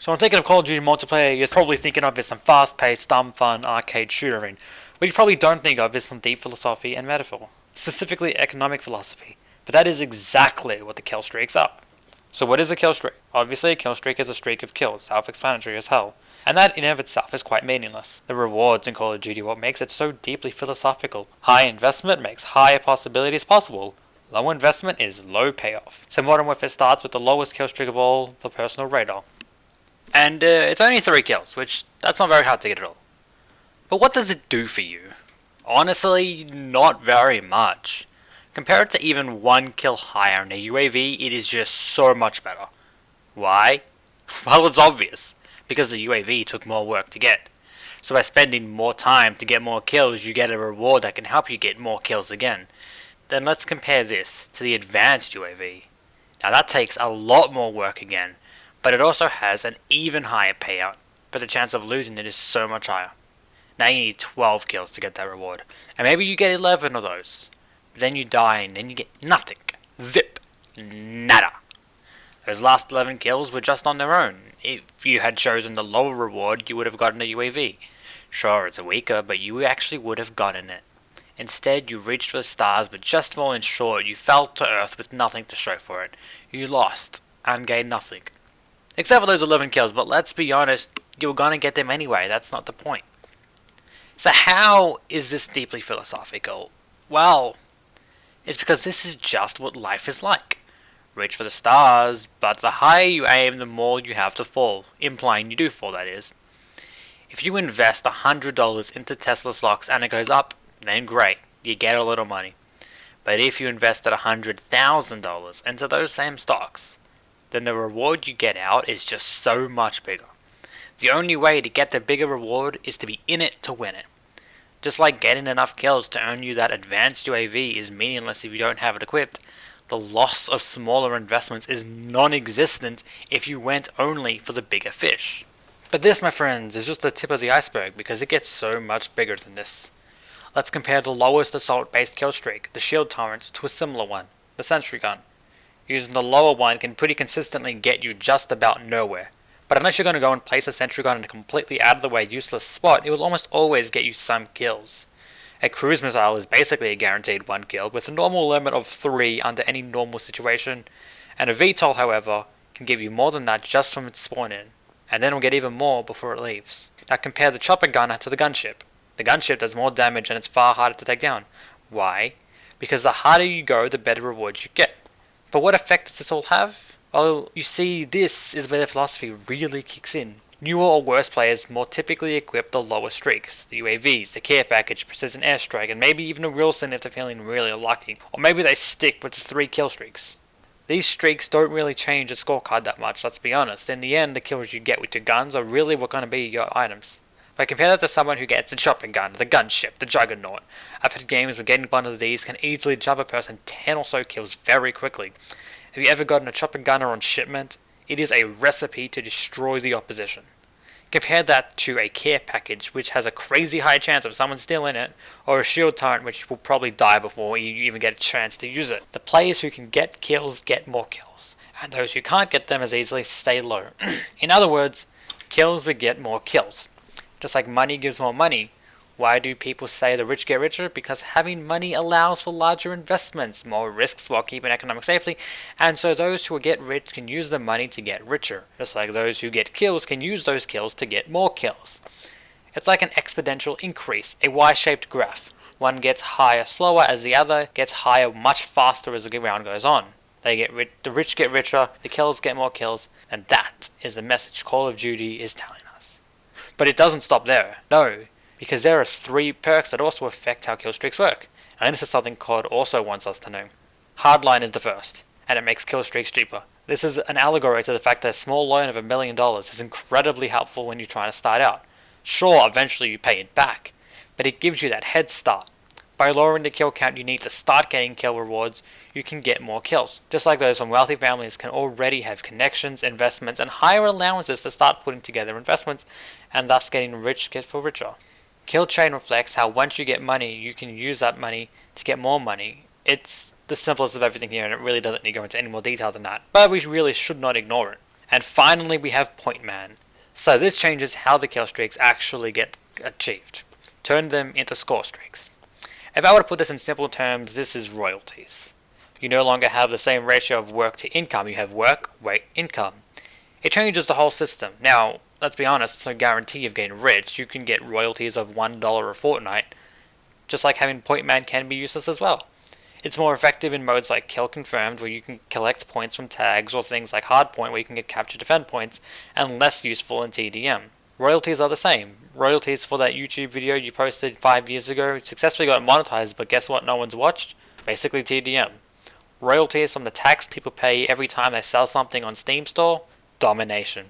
So when thinking of Call of Duty multiplayer, you're probably thinking of is some fast-paced, dumb, fun, arcade shootering. What you probably don't think of is some deep philosophy and metaphor, specifically economic philosophy. But that is exactly what the Killstreaks are. So what is a killstreak? Obviously a killstreak is a streak of kills, self-explanatory as hell. And that in and of itself is quite meaningless. The rewards in Call of Duty what makes it so deeply philosophical. High investment makes higher possibilities possible. Low investment is low payoff. So Modern Warfare starts with the lowest killstreak of all, the personal radar. And it's only 3 kills, which that's not very hard to get at all. But what does it do for you? Honestly, not very much. Compared to even 1 kill higher in a UAV, it is just so much better. Why? Well, it's obvious. Because the UAV took more work to get. So by spending more time to get more kills, you get a reward that can help you get more kills again. Then let's compare this to the advanced UAV. Now that takes a lot more work again, but it also has an even higher payout, but the chance of losing it is so much higher. Now you need 12 kills to get that reward, and maybe you get 11 of those. But then you die and then you get nothing. Zip. Nada. Those last 11 kills were just on their own. If you had chosen the lower reward, you would have gotten a UAV. Sure, it's weaker, but you actually would have gotten it. Instead, you reached for the stars, but just falling short, you fell to earth with nothing to show for it. You lost, and gained nothing. Except for those 11 kills, but let's be honest, you were gonna get them anyway, that's not the point. So how is this deeply philosophical? Well, it's because this is just what life is like. Reach for the stars, but the higher you aim, the more you have to fall, implying you do fall, that is. If you invest $100 into Tesla stocks and it goes up, then great, you get a little money. But if you invested $100,000 into those same stocks, then the reward you get out is just so much bigger. The only way to get the bigger reward is to be in it to win it. Just like getting enough kills to earn you that advanced UAV is meaningless if you don't have it equipped, the loss of smaller investments is non-existent if you went only for the bigger fish. But this, my friends, is just the tip of the iceberg because it gets so much bigger than this. Let's compare the lowest assault-based killstreak, the shield turret, to a similar one, the sentry gun. Using the lower one can pretty consistently get you just about nowhere, but unless you're going to go and place a sentry gun in a completely out of the way useless spot, it will almost always get you some kills. A cruise missile is basically a guaranteed 1 kill, with a normal limit of 3 under any normal situation, and a VTOL, however, can give you more than that just from its spawn in, and then will get even more before it leaves. Now compare the chopper gunner to the gunship. The gunship does more damage and it's far harder to take down. Why? Because the harder you go, the better rewards you get. But what effect does this all have? Well, you see, this is where the philosophy really kicks in. Newer or worse players more typically equip the lower streaks, the UAVs, the care package, precision airstrike, and maybe even a Wilson if they're feeling really lucky. Or maybe they stick with the 3 kill streaks. These streaks don't really change the scorecard that much, let's be honest. In the end, the kills you get with your guns are really what are going to be your items. But compare that to someone who gets the chopper gun, the gunship, the juggernaut. I've had games where getting one of these can easily jump a person 10 or so kills very quickly. Have you ever gotten a chopper gunner on shipment? It is a recipe to destroy the opposition. Compare that to a care package, which has a crazy high chance of someone still in it, or a shield turret, which will probably die before you even get a chance to use it. The players who can get kills get more kills, and those who can't get them as easily stay low. In other words, kills beget more kills. Just like money gives more money. Why do people say the rich get richer? Because having money allows for larger investments, more risks while keeping economic safety, and so those who get rich can use the money to get richer, just like those who get kills can use those kills to get more kills. It's like an exponential increase, a Y-shaped graph. One gets higher slower as the other gets higher much faster as the round goes on. The rich get richer, the kills get more kills, and that is the message Call of Duty is telling us. But it doesn't stop there, no. Because there are 3 perks that also affect how killstreaks work, and this is something CoD also wants us to know. Hardline is the first, and it makes killstreaks cheaper. This is an allegory to the fact that a small loan of $1 million is incredibly helpful when you're trying to start out. Sure, eventually you pay it back, but it gives you that head start. By lowering the kill count you need to start getting kill rewards, you can get more kills. Just like those from wealthy families can already have connections, investments, and higher allowances to start putting together investments, and thus getting rich get for richer. Kill chain reflects how once you get money, you can use that money to get more money. It's the simplest of everything here, and it really doesn't need to go into any more detail than that, but we really should not ignore it. And finally we have Point Man. So this changes how the kill streaks actually get achieved. Turn them into score streaks. If I were to put this in simple terms, this is royalties. You no longer have the same ratio of work to income, you have work, wait, income. It changes the whole system. Now, let's be honest, it's no guarantee of getting rich. You can get royalties of $1 a fortnight, just like having Point Man can be useless as well. It's more effective in modes like Kill Confirmed, where you can collect points from tags, or things like Hardpoint, where you can get Capture Defend points, and less useful in TDM. Royalties are the same. Royalties for that YouTube video you posted 5 years ago successfully got monetized, but guess what no one's watched? Basically TDM. Royalties from the tax people pay every time they sell something on Steam Store? Domination.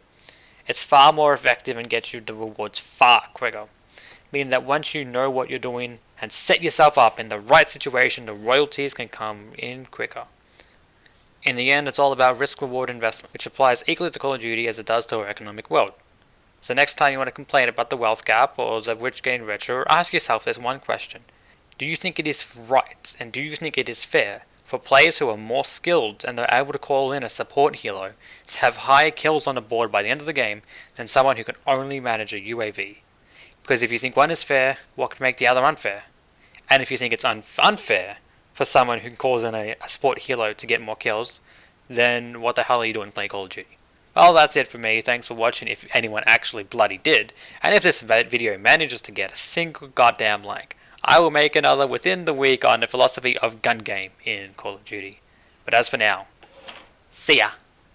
It's far more effective and gets you the rewards far quicker. Meaning that once you know what you're doing and set yourself up in the right situation, the royalties can come in quicker. In the end, it's all about risk-reward investment, which applies equally to Call of Duty as it does to our economic world. So next time you want to complain about the wealth gap or the rich getting richer, ask yourself this one question. Do you think it is right, and do you think it is fair, for players who are more skilled and are able to call in a support helo to have higher kills on the board by the end of the game than someone who can only manage a UAV? Because if you think one is fair, what could make the other unfair? And if you think it's unfair for someone who calls in a support helo to get more kills, then what the hell are you doing playing Call of Duty? Well, that's it for me. Thanks for watching, if anyone actually bloody did. And if this video manages to get a single goddamn like, I will make another within the week on the philosophy of gun game in Call of Duty. But as for now, see ya!